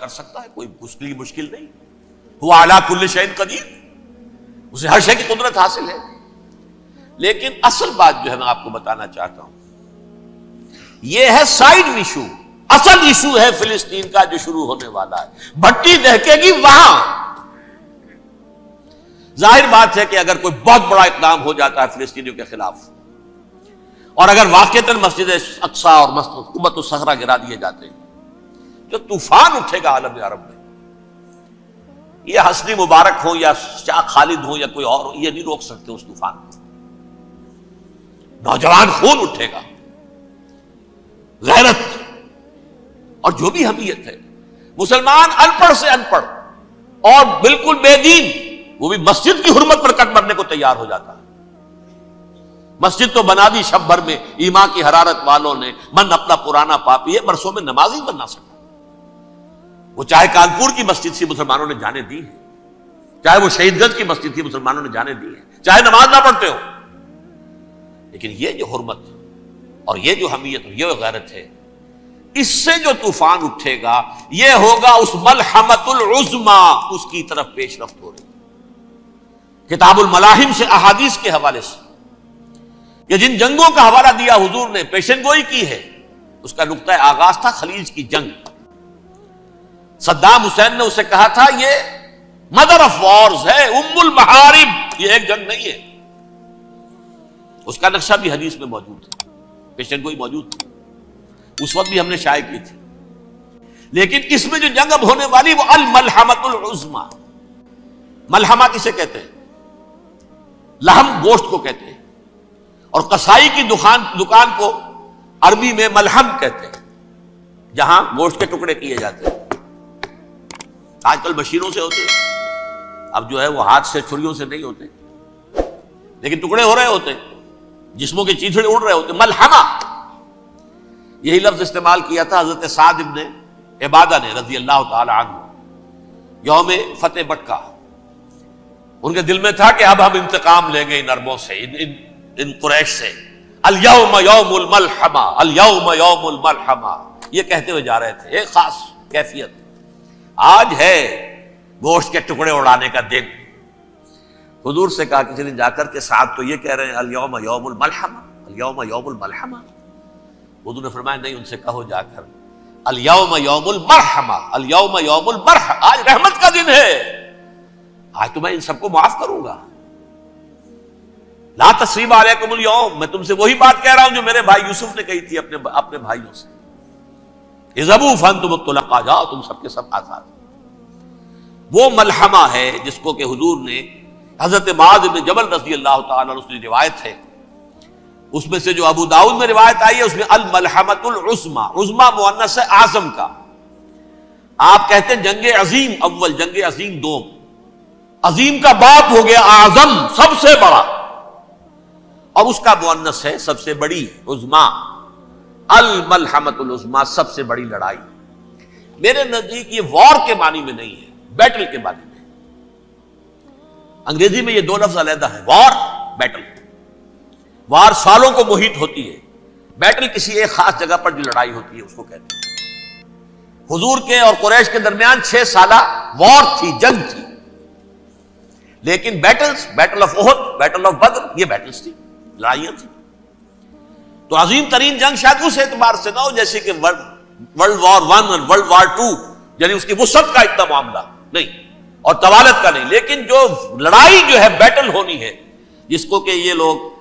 کر سکتا ہے، کوئی اس کے لیے مشکل نہیں. هو علی کل شیء قدیر، اسے ہر شے کی قدرت حاصل ہے. لیکن اصل بات جو ہے میں آپ کو بتانا چاہتا ہوں، یہ ہے سائیڈ ایشو. اصل ایشو ہے فلسطین کا جو شروع ہونے والا ہے. بھٹی دہکے گی وہاں. ظاہر بات ہے کہ اگر کوئی بہت بڑا اقدام ہو جاتا ہے فلسطینیوں کے خلاف، اور اگر واقعتاً مسجد اقصیٰ اور قبۃ الصخرہ گرا دیے جاتے ہیں، جو طوفان اٹھے گا عالم عرب میں. یہ حسنی مبارک ہو یا شاہ خالد ہو یا کوئی اور ہو، یہ نہیں روک سکتے اس طوفان کو. نوجوان خون اٹھے گا، غیرت اور جو بھی حمیت ہے. مسلمان ان پڑھ سے ان پڑھ اور بالکل بے دین، وہ بھی مسجد کی حرمت پر کٹ مرنے کو تیار ہو جاتا ہے. مسجد تو بنا دی شب بھر میں ایمان کی حرارت والوں نے، من اپنا پرانا پاپی ہے، برسوں میں نماز ہی بننا سکتا. وہ چاہے کانپور کی مسجد سے مسلمانوں نے جانے دی ہے، چاہے وہ شہید گنج کی مسجد تھی مسلمانوں نے جانے دی ہے، چاہے نماز نہ پڑھتے ہو. لیکن یہ جو حرمت اور یہ جو حمیت اور یہ غیرت ہے، اس سے جو طوفان اٹھے گا یہ ہوگا اس ملحمۃ العظما، اس کی طرف پیش رفت ہو رہی. کتاب الملاحم سے احادیث کے حوالے سے یہ جن جنگوں کا حوالہ دیا حضور نے، پیشن گوئی کی ہے، اس کا نقطہ آغاز تھا خلیج کی جنگ. صدام حسین نے اسے کہا تھا یہ مدر آف وارز ہے، ام المحارب، یہ ایک جنگ نہیں ہے. اس کا نقشہ بھی حدیث میں موجود ہے، پیشن گوئی موجود تھی، اس وقت بھی ہم نے شائع کی تھی. لیکن اس میں جو جنگ اب ہونے والی وہ الملحمۃ العظما. ملحمہ کسے کہتے ہیں؟ لحم گوشت کو کہتے ہیں، اور قصائی کی دکان کو عربی میں ملحم کہتے ہیں، جہاں گوشت کے ٹکڑے کیے جاتے ہیں. آج کل مشینوں سے ہوتے ہیں، اب جو ہے وہ ہاتھ سے چھریوں سے نہیں ہوتے، لیکن ٹکڑے ہو رہے ہوتے ہیں، جسموں کے چیتھڑے اڑ رہے ہوتے. ملحمہ یہی لفظ استعمال کیا تھا حضرت سعد ابن عبادہ نے رضی اللہ تعالی عنہ یوم فتح مکہ. ان کے دل میں تھا کہ اب ہم انتقام لیں گے ان عربوں سے، ان قریش سے. الیوم یوم الملحمہ، الیوم یوم الملحمہ، یہ کہتے ہوئے جا رہے تھے. ایک خاص کیفیت، آج ہے گوشت کے ٹکڑے اڑانے کا دن. حضور سے کہا کسی نے جا کر کے ساتھ تو یہ کہہ رہے ہیں الیوم یوم الملحمہ، الیوم یوم الملحمہ. حضور نے فرمایا نہیں، ان سے کہو جا کر الیوم یوم المرحمہ، الیوم یوم المرحمہ، آج رحمت کا دن ہے، آج تو میں ان سب کو معاف کروں گا. لا تثریب علیکم اليوم، میں تم سے وہی بات کہہ رہا ہوں جو میرے بھائی یوسف نے کہی تھی اپنے بھائیوں سے. اذهبوا فانتم الطلقاء، جاؤ تم سب کے سب آزاد. وہ ملحمہ ہے جس کو کہ حضور نے حضرت معاذ بن جبل رضی اللہ تعالیٰ عنہ سے روایت ہے، اس میں سے جو ابو داؤد میں روایت آئی ہے، اس میں الملحمۃ العظما، عظما مؤنث ہے اعظم کا. آپ کہتے ہیں جنگ عظیم اول، جنگ عظیم دوم. عظیم کا باپ ہو گیا اعظم، سب سے بڑا، اور اس کا مؤنث ہے سب سے بڑی، عظما. الملحمۃ العظما، سب سے بڑی لڑائی. میرے نزدیک یہ وار کے معنی میں نہیں ہے، بیٹل کے معنی میں. انگریزی میں یہ دو لفظ علیحدہ ہیں، وار، بیٹل. وار سالوں کو محیط ہوتی ہے، بیٹل کسی ایک خاص جگہ پر جو لڑائی ہوتی ہے اس کو کہتے ہیں. حضور کے اور قریش کے درمیان 6 سالہ وار تھی، جنگ تھی. لیکن battles, battle of Uhud, battle of Badr, یہ بیٹلز تھی، لڑائیاں تھی. تو عظیم ترین جنگ شاید اس اعتبار سے نہ ہو جیسے کہ ورلڈ وار 1 اور ورلڈ وار 2، یعنی اس کی وسعت کا اتنا معاملہ نہیں اور طوالت کا نہیں. لیکن جو لڑائی جو ہے بیٹل ہونی ہے، جس کو کہ یہ لوگ،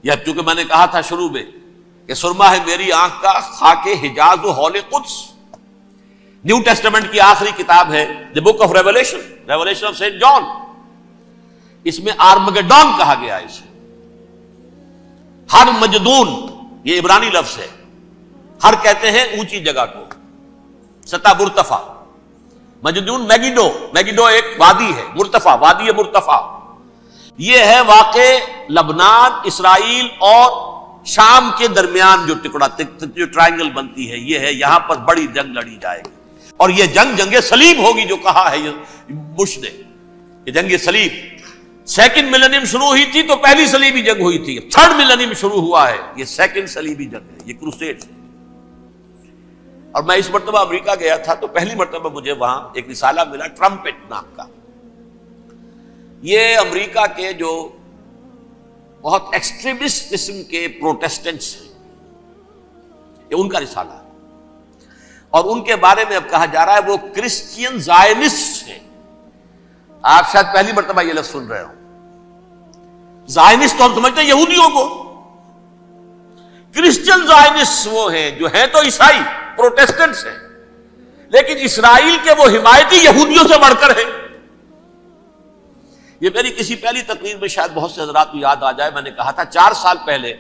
یا چونکہ میں نے کہا تھا شروع میں کہ سرما ہے میری آنکھ کا خاک حجاز و حول قدس. نیو ٹیسٹمنٹ کی آخری کتاب ہے the book of Revelation, Revelation of Saint John. اس میں آرمگڈون کہا گیا ہے. اسے ہر مجدون، یہ عبرانی لفظ ہے. ہر کہتے ہیں اونچی جگہ کو، سطح مرتفع. مجدون میگیڈو، میگیڈو ایک وادی ہے، مرتفع، وادی مرتفع. یہ ہے واقع لبنان، اسرائیل اور شام کے درمیان جو ٹکڑا، جو ٹرائنگل بنتی ہے، یہ ہے. یہاں پر بڑی جنگ لڑی جائے گی، اور یہ جنگ جنگ صلیب ہوگی جو کہا ہے بش نے. یہ جنگ صلیب 2nd ملینیم شروع ہوئی تھی تو پہلی صلیبی جنگ ہوئی تھی. 3rd ملینیم شروع ہوا ہے، یہ 2nd صلیبی جنگ ہے، یہ کروسیڈ ہے. اور میں اس مرتبہ امریکہ گیا تھا تو پہلی مرتبہ مجھے وہاں ایک رسالہ ملا ٹرمپٹ نام کا. یہ امریکہ کے جو بہت ایکسٹریمسٹ قسم کے پروٹیسٹنٹس ہیں، یہ ان کا رسالہ ہے، اور ان کے بارے میں اب کہا جا رہا ہے وہ کرسچین زائنسٹ ہیں. آپ شاید پہلی مرتبہ یہ لفظ سن رہے ہو. زائنسٹ تو ہم سمجھتے ہیں یہودیوں کو، کرسچین زائنسٹ وہ ہیں جو ہیں تو عیسائی پروٹیسٹنٹس ہیں، لیکن اسرائیل کے وہ حمایتی یہودیوں سے بڑھ کر ہیں. یہ میری کسی پہلی تقریر میں شاید بہت سے حضرات کو یاد آ جائے، میں نے کہا تھا 4 سال پہلے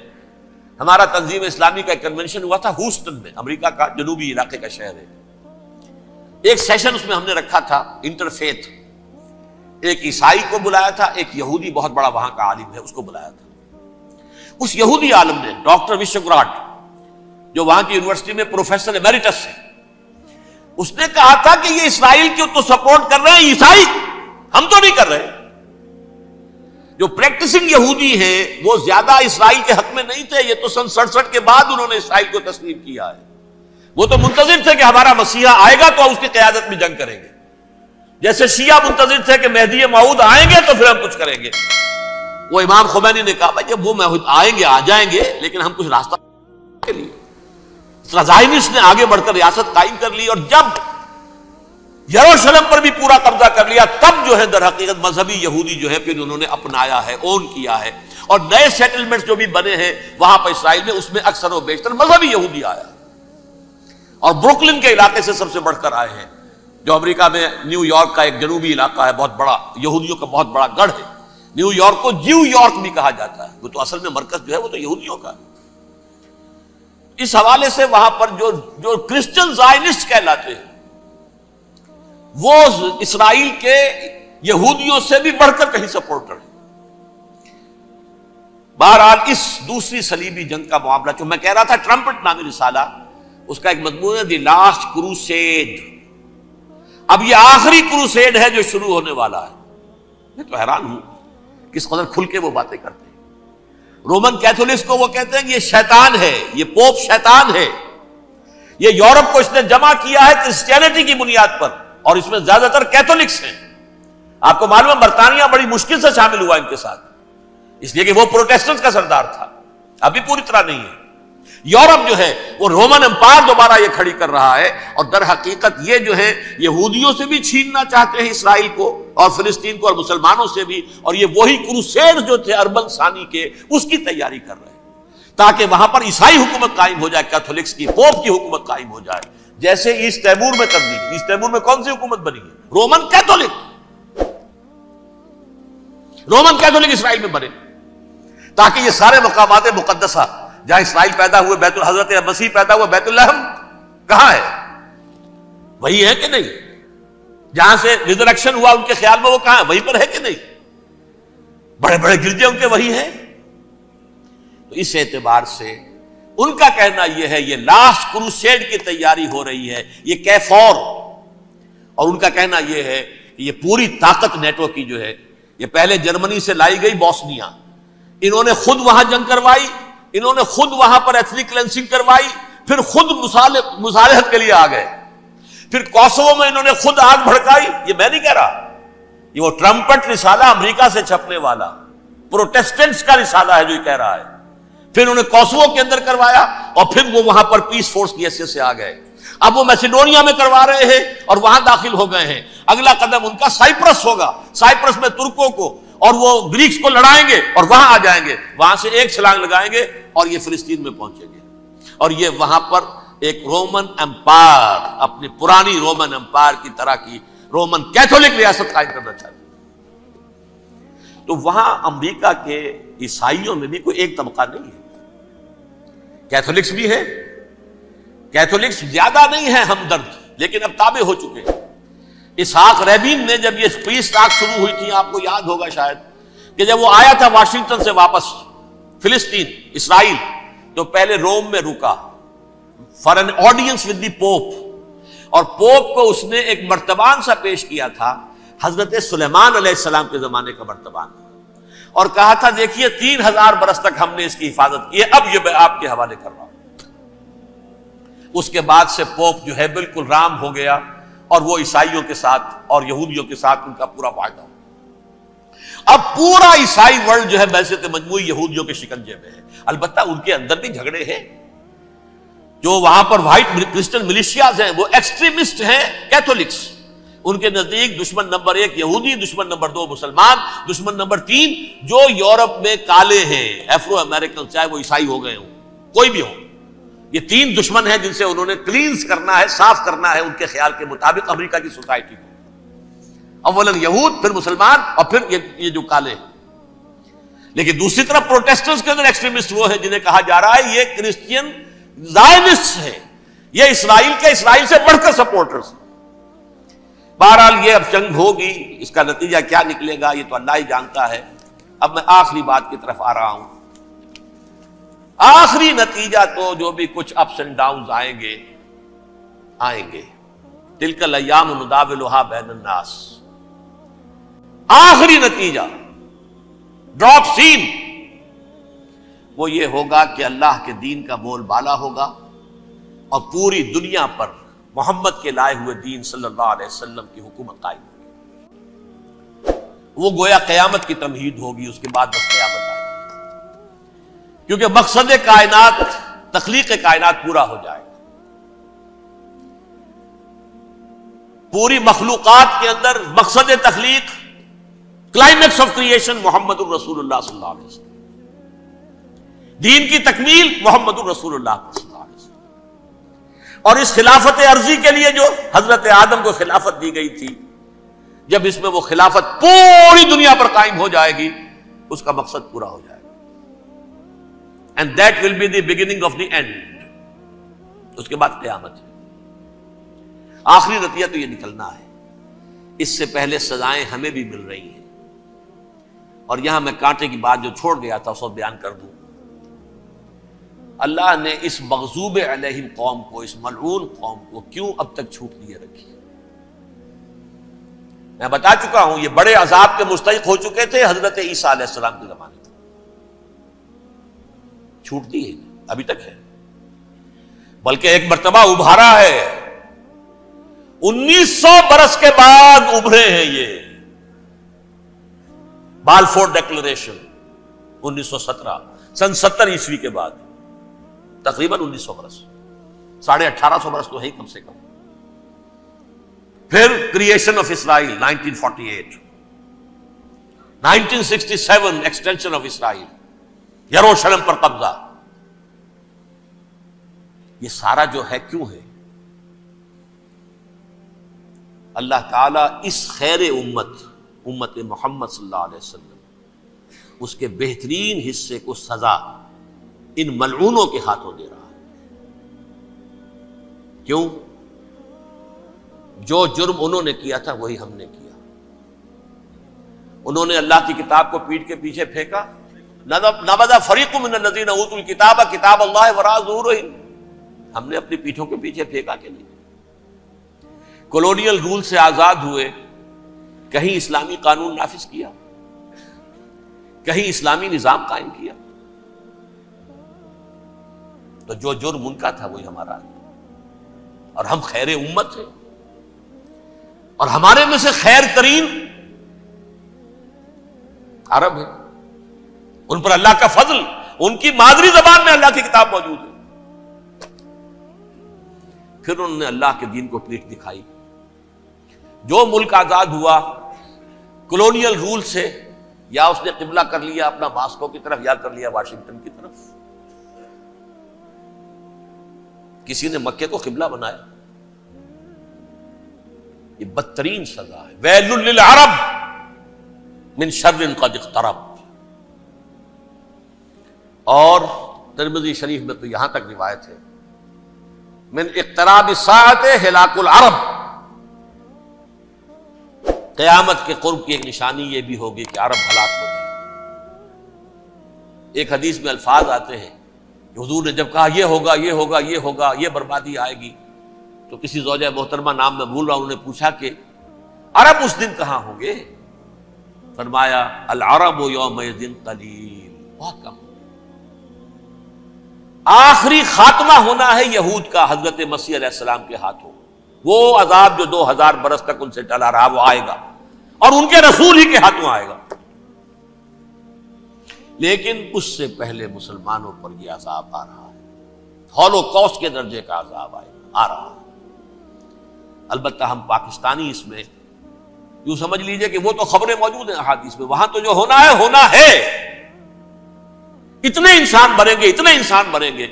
ہمارا تنظیم اسلامی کا ایک کنونشن ہوا تھا ہیوسٹن میں، امریکہ کا جنوبی علاقے کا شہر ہے. ایک سیشن اس میں ہم نے رکھا تھا انٹرفیتھ. ایک عیسائی کو بلایا تھا، ایک یہودی بہت بڑا وہاں کا عالم ہے اس کو بلایا تھا. اس یہودی عالم نے ڈاکٹر وشوگراٹ، جو وہاں کی یونیورسٹی میں پروفیسر ایمیریٹس ہے، اس نے کہا تھا کہ یہ اسرائیل کو تو سپورٹ کر رہے ہیں عیسائی، ہم تو نہیں کر رہے. جو پریکٹسنگ یہودی ہیں وہ زیادہ اسرائیل کے حق میں نہیں تھے، یہ تو سن 67 کے بعد انہوں نے اسرائیل کو تسلیم کیا ہے. وہ تو منتظر تھے کہ ہمارا مسیحا آئے گا تو اس کی قیادت میں جنگ کریں گے، جیسے شیعہ منتظر تھے کہ مہدی موعود آئیں گے تو پھر ہم کچھ کریں گے. وہ امام خمینی نے کہا بھائی جب وہ آئیں گے آ جائیں گے، لیکن ہم کچھ راستہ کے لیے. زائنسٹ نے آگے بڑھ کر ریاست قائم کر لی، اور جب یروشلم پر بھی پورا قبضہ کر لیا تب جو ہے در حقیقت مذہبی یہودی جو ہے پھر انہوں نے اپنایا ہے، اون کیا ہے، اور نئے سیٹلمنٹس جو بھی بنے ہیں وہاں پر اسرائیل میں، اس میں اکثر و بیشتر مذہبی یہودی آیا. اور بروکلن کے علاقے سے سب سے بڑھ کر آئے ہیں، جو امریکہ میں نیو یارک کا ایک جنوبی علاقہ ہے، بہت بڑا یہودیوں کا بہت بڑا گڑھ ہے. نیو یارک کو جیو یارک بھی کہا جاتا ہے، وہ تو اصل میں مرکز جو ہے وہ تو یہودیوں کا ہے. اس حوالے سے وہاں پر جو کرسچن زائنسٹ کہلاتے ہیں وہ اسرائیل کے یہودیوں سے بھی بڑھ کر کہیں سپورٹر ہیں. بہرحال اس دوسری صلیبی جنگ کا معاملہ جو میں کہہ رہا تھا، ٹرمپٹ نامی رسالہ، اس کا ایک مضمون ہے دی لاسٹ کروسیڈ. اب یہ آخری کروسیڈ ہے جو شروع ہونے والا ہے. میں تو حیران ہوں کس قدر کھل کے وہ باتیں کرتے ہیں. رومن کیتھولکس کو وہ کہتے ہیں کہ یہ شیطان ہے، یہ پوپ شیطان ہے، یہ یورپ کو اس نے جمع کیا ہے کرسچینٹی کی بنیاد پر، اور اس میں زیادہ تر کیتھولکس ہیں. آپ کو معلوم ہے برطانیہ بڑی مشکل سے شامل ہوا ان کے ساتھ، اس لیے کہ وہ پروٹیسٹنٹ کا سردار تھا، ابھی پوری طرح نہیں ہے. یورپ جو ہے وہ رومن امپائر دوبارہ یہ کھڑی کر رہا ہے، اور در حقیقت یہ جو ہے یہودیوں سے بھی چھیننا چاہتے ہیں اسرائیل کو اور فلسطین کو، اور مسلمانوں سے بھی، اور یہ وہی کروسیڈ جو تھے اربن ثانی کے، اس کی تیاری کر رہے ہیں تاکہ وہاں پر عیسائی حکومت قائم ہو جائے، کیتھولکس کی، پوپ کی حکومت قائم ہو جائے. جیسے ایسٹ تیمور میں تبدیلی، ایسٹ تیمور میں کون سی حکومت بنی ہے؟ Roman Catholic. رومن کیتھولک اسرائیل میں بنے تاکہ یہ سارے مقامات مقدسہ جہاں اسرائیل پیدا ہوئے، بیت حضرت مسیح پیدا ہوئے، بیت لحم کہاں ہے؟ وہی ہے کہ نہیں؟ جہاں سے ریزریکشن ہوا ان کے خیال میں وہ کہاں ہے؟ وہیں پر ہے کہ نہیں؟ بڑے بڑے گرجے ان کے وہی ہیں. تو اس اعتبار سے ان کا کہنا یہ ہے یہ لاسٹ کروسیڈ کی تیاری ہو رہی ہے، یہ کیفور. اور ان کا کہنا یہ ہے کہ یہ پوری طاقت نیٹو کی جو ہے، یہ پہلے جرمنی سے لائی گئی بوسنیا، انہوں نے خود وہاں جنگ کروائی، انہوں نے خود وہاں پر ایتھنک کلینسنگ کروائی، پھر خود مصالحت کے لیے آ گئے، پھر کوسوو میں انہوں نے خود آگ بھڑکائی. یہ میں نہیں کہہ رہا، یہ وہ ٹرمپٹ رسالہ امریکہ سے چھپنے والا پروٹیسٹنٹس کا رسالہ ہے جو یہ کہہ رہا ہے. پھر انہوں نے کوسوو کے اندر کروایا، اور پھر وہ وہاں پر پیس فورس کی حیثیت سے آ گئے. اب وہ میسیڈونیا میں کروا رہے ہیں اور وہاں داخل ہو گئے ہیں. اگلا قدم ان کا سائپرس ہوگا، سائپرس میں ترکوں کو اور وہ گریکس کو لڑائیں گے اور وہاں آ جائیں گے، وہاں سے ایک چھلانگ لگائیں گے اور یہ فلسطین میں پہنچیں گے. اور یہ وہاں پر ایک رومن امپائر، اپنی پرانی رومن امپائر کی طرح کی رومن کیتھولک ریاست قائم کرنا چاہتے ہیں. تو وہاں امریکہ کے عیسائیوں میں بھی کوئی ایک طبقہ نہیں ہے، کیتھولکس بھی ہے، کیتھولکس زیادہ نہیں ہے ہمدرد، لیکن اب تابع ہو چکے ہیں. اسحاق ریبین نے جب یہ پیس ٹاک شروع ہوئی تھی، آپ کو یاد ہوگا شاید، کہ جب وہ آیا تھا واشنگٹن سے واپس فلسطین اسرائیل، تو پہلے روم میں رکا for an audience with the pope, اور پوپ کو اس نے ایک مرتبان سا پیش کیا تھا، حضرت سلیمان علیہ السلام کے زمانے کا مرتبان، اور کہا تھا دیکھیے 3000 برس تک ہم نے اس کی حفاظت کی ہے، اب یہ میں آپ کے حوالے کر رہا ہوں. اس کے بعد سے پوپ جو ہے بالکل رام ہو گیا اور وہ عیسائیوں کے ساتھ اور یہودیوں کے ساتھ ان کا پورا معاہدہ ہو. اب پورا عیسائی ورلڈ جو ہے بعثت مجموعی یہودیوں کے شکنجے میں ہے. البتہ ان کے اندر بھی جھگڑے ہیں. جو وہاں پر وائٹ کرسچن ملیشیاز ہیں وہ ایکسٹریمسٹ ہیں کیتھولکس. ان کے نزدیک دشمن نمبر 1 یہودی، دشمن نمبر 2 مسلمان، دشمن نمبر 3 جو یورپ میں کالے ہیں، ایفرو امریکن، چاہے وہ عیسائی ہو گئے ہوں کوئی بھی ہو. یہ 3 دشمن ہیں جن سے انہوں نے کلینز کرنا ہے، صاف کرنا ہے ان کے خیال کے مطابق امریکہ کی سوسائٹی کو. اولاً یہود، پھر مسلمان، اور پھر یہ جو کالے ہیں. لیکن دوسری طرف پروٹیسٹنٹس کے اندر ایکسٹریمسٹ وہ ہیں جنہیں کہا جا رہا ہے یہ کرسچین زائنسٹ ہیں، یہ اسرائیل سے بڑھ کر سپورٹرز ہیں. بہرحال یہ اب جنگ ہوگی، اس کا نتیجہ کیا نکلے گا یہ تو اللہ ہی جانتا ہے. اب میں آخری بات کی طرف آ رہا ہوں. آخری نتیجہ تو جو بھی کچھ اپس اینڈ ڈاؤنز آئیں گے. تلک الایام نداولھا بین الناس. آخری نتیجہ ڈراپ سین وہ یہ ہوگا کہ اللہ کے دین کا بول بالا ہوگا اور پوری دنیا پر محمد کے لائے ہوئے دین صلی اللہ علیہ وسلم کی حکومت قائم ہوگی. وہ گویا قیامت کی تمہید ہوگی، اس کے بعد بس قیامت آئے گی. کیونکہ مقصد کائنات، تخلیق کائنات پورا ہو جائے گا. پوری مخلوقات کے اندر مقصد تخلیق، کلائمیکس آف کریشن محمد الرسول اللہ صلی اللہ علیہ وسلم. دین کی تکمیل محمد الرسول اللہ صلی اللہ علیہ وسلم. اور اس خلافت عرضی کے لیے جو حضرت آدم کو خلافت دی گئی تھی، جب اس میں وہ خلافت پوری دنیا پر قائم ہو جائے گی اس کا مقصد پورا ہو جائے گا. And that will be the beginning of the end. اس کے بعد قیامت ہے. آخری نتیجہ تو یہ نکلنا ہے. اس سے پہلے سزائیں ہمیں بھی مل رہی ہیں. اور یہاں میں کانٹے کی بات جو چھوڑ گیا تھا اس کو بیان کر دوں. اللہ نے اس مغضوب علیہم قوم کو، اس ملعون قوم کو کیوں اب تک چھوٹ دیے رکھی؟ میں بتا چکا ہوں یہ بڑے عذاب کے مستحق ہو چکے تھے حضرت عیسیٰ علیہ السلام کے زمانے میں. چھوٹ دی ہے ابھی تک ہے، بلکہ ایک مرتبہ ابھارا ہے. 1900 برس کے بعد ابھرے ہیں یہ. بالفور ڈیکلریشن 1917 سن 70 عیسوی کے بعد، تقریباً 1900 برس، 1850 برس تو ہے کم سے کم. پھر creation of Israel 1948، 1967 extension of Israel, یروشلم پر قبضہ. یہ سارا جو ہے کیوں ہے؟ اللہ تعالیٰ اس خیر امت محمد صلی اللہ علیہ وسلم، اس کے بہترین حصے کو سزا ان ملعونوں کے ہاتھوں دے رہا ہے. کیوں؟ جو جرم انہوں نے کیا تھا وہی ہم نے کیا. انہوں نے اللہ کی کتاب کو پیٹھ کے پیچھے پھینکا. نبذ فریق من الذین اوتوا الکتاب کتاب اللہ وراء ظہورہم. ہم نے اپنی پیٹھوں کے پیچھے پھینکا کہ نہیں؟ کولونیل رول سے آزاد ہوئے، کہیں اسلامی قانون نافذ کیا، کہیں اسلامی نظام قائم کیا. تو جو جرم ان کا تھا وہی ہمارا ہے. اور ہم خیر امت ہیں، اور ہمارے میں سے خیر ترین عرب ہیں. ان پر اللہ کا فضل، ان کی مادری زبان میں اللہ کی کتاب موجود ہے. پھر انہوں نے اللہ کے دین کو پیٹھ دکھائی. جو ملک آزاد ہوا کولونیل رول سے، یا اس نے قبلہ کر لیا اپنا ماسکو کی طرف یا کر لیا واشنگٹن کی طرف. کسی نے مکے کو قبلہ بنایا. یہ بدترین سزا ہے. ویل للعرب من شر قد اقترب. اور ترمذی شریف میں تو یہاں تک روایت ہے من اقتراب الساعۃ ہلاک العرب. قیامت کے قرب کی ایک نشانی یہ بھی ہوگی کہ عرب ہلاک ہو جائے. ایک حدیث میں الفاظ آتے ہیں کہ حضور نے جب کہا یہ ہوگا یہ ہوگا یہ ہوگا یہ بربادی آئے گی، تو کسی زوجہ محترمہ نام میں بھول رہا ہوں، انہوں نے پوچھا کہ عرب اس دن کہاں ہوں گے؟ فرمایا العرب یومئذ قلیل، بہت کم. آخری خاتمہ ہونا ہے یہود کا حضرت مسیح علیہ السلام کے ہاتھوں. وہ عذاب جو 2000 برس تک ان سے ٹلا رہا وہ آئے گا اور ان کے رسول ہی کے ہاتھوں آئے گا. لیکن اس سے پہلے مسلمانوں پر یہ عذاب آ رہا ہے، ہولوکاسٹ کے درجے کا عذاب آ رہا ہے. البتہ ہم پاکستانی اس میں یوں سمجھ لیجئے کہ وہ تو خبریں موجود ہیں احادیث میں، وہاں تو جو ہونا ہے. اتنے انسان مریں گے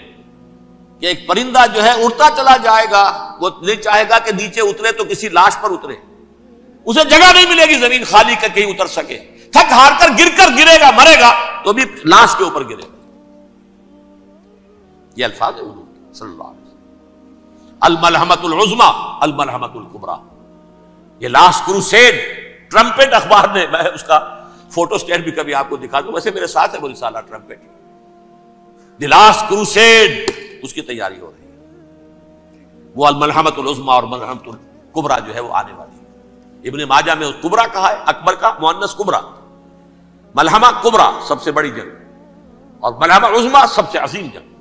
کہ ایک پرندہ جو ہے اڑتا چلا جائے گا، وہ نہیں چاہے گا کہ نیچے اترے تو کسی لاش پر اترے، اسے جگہ نہیں ملے گی زمین خالی کر کہیں اتر سکے، تھک ہار کر گرے گا، مرے گا تو بھی لاش کے اوپر گرے گا. یہ الفاظ ہیں حضور صلی اللہ علیہ وسلم. الملحمۃ العظمی الملحمۃ الکبریٰ، یہ لاسٹ کروسیڈ. ٹرمپٹ اخبار نے، میں اس کا فوٹو اسٹیٹ بھی کبھی آپ کو دکھا دوں، ویسے میرے ساتھ ہے وہ رسالہ ٹرمپٹ، دی لاسٹ کروسیڈ، اس کی تیاری ہو رہی ہے. وہ الملحمۃ العظمی اور ملحمۃ الکبریٰ جو ہے وہ آنے والی ہے. ابن ماجہ میں کبریٰ کہا ہے، اکبر کا مؤنث کبریٰ، ملحمہ کبریٰ سب سے بڑی جنگ، اور ملحمہ عظمی سب سے عظیم جنگ.